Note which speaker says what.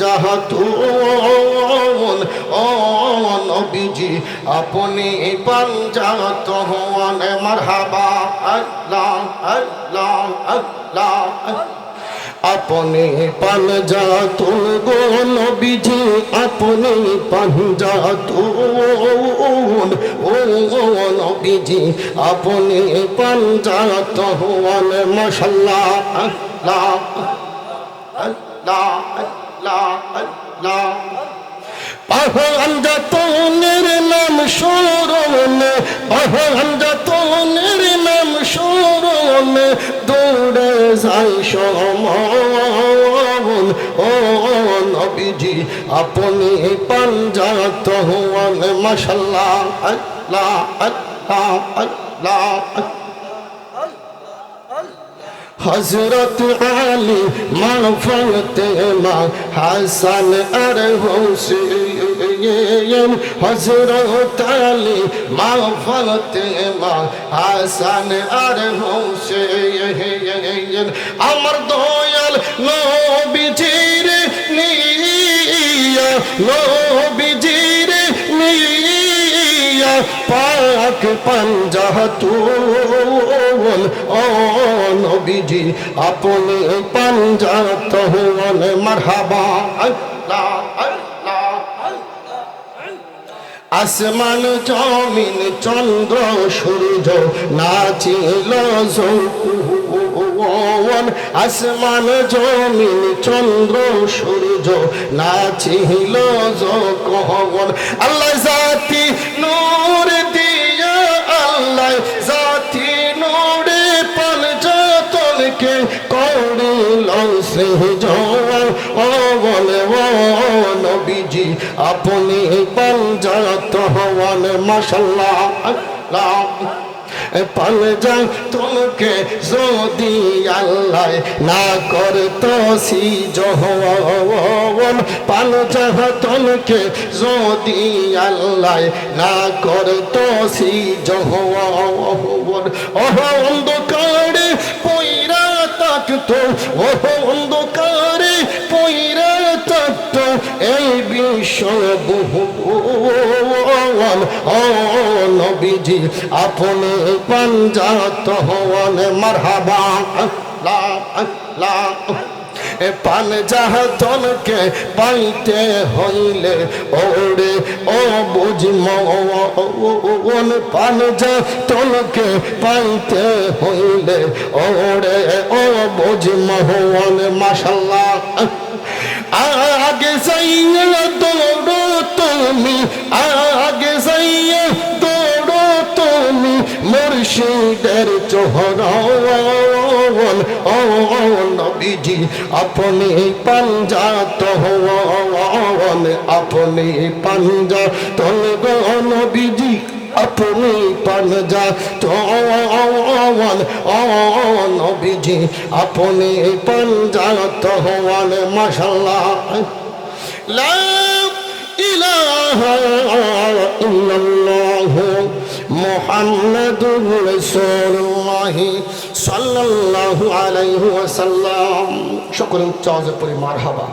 Speaker 1: জাহাতুন ও নবীজি আপনি পাঞ্জাত হন মারহাবা আল্লাহ আল্লাহ আল্লাহ আপনি পাঞ্জাতুন গো নবীজি আপনি পাঞ্জাতুন ও নবীজি আপনি পাঞ্জাত হন মাশাআল্লাহ আল্লাহ আল্লাহ পাহাড়াতনের নাম স্মরণ পাহাড়াতনের নাম স্মরণ দৌড়ে যাই সমন ও নবীজি আপনি পাঞ্জাত হন মাশাআল্লাহ আল্লাহ আল্লাহ আল্লাহ হযরত আলী মা ফাতেমা হাসান আর হুসাইন হযরত আলী মা ফাতেমা হাসান আর হুসাইন আমার দয়াল নবীজির নিয়া নবীজির নিয়া পাক পাঞ্জাতুন ও নবীজি আপনি পাঞ্জাত হন মারহাবা আল্লাহ আল্লাহ আসমান জমিন চন্দ্র সূর্য নাচিল যৌবন আসমান জমিন চন্দ্র সূর্য নাচিল যৌবন আল্লাহ জাতি নূর দিয়া আল্লাহ জাতি নূরে পাঞ্জাতনকে করিল সৃজন ও বলে ও নবীজি আপনি পাঞ্জাত হন মাশাআল্লাহ আল্লাহ পাঞ্জাতনকে যদি আল্লাহ না করতো সৃজন পাঞ্জাতনকে যদি আল্লাহ না করতো সৃজন অন্ধকারে পয়রা থাকতো অন্ধকারে পয়রা থাকতো এই বিশ্ব বহুবন ও নবীজি আপনি পাঞ্জাত হন মারহাবা আল্লাহ আল্লাহ পাঞ্জাতনকে পাইতে হইলে ওরে ও বুঝমন পাঞ্জাতনকে পাইতে হইলে ওরে ও বুঝমন মাশাআল্লাহ আগে যাইয়া দৌড়ো তুমি আগে যাইয়া দৌড়ো তুমি মুর্শিদের চোহরন ও নবীজি আপনি পাঞ্জাত হন আপনি পাঞ্জাত গো নবীজি আপনি পাঞ্জাত হন ও নবীজি আপনি পাঞ্জাত হন মাশাআল্লাহ লা ইলাহা ইল্লাল্লাহ মুহাম্মাদুর রাসূলুল্লাহ সাল্লাল্লাহু আলাইহি ওয়াসাল্লাম সকলে উচ্চ আওয়াজে পড়ি মারহাবা।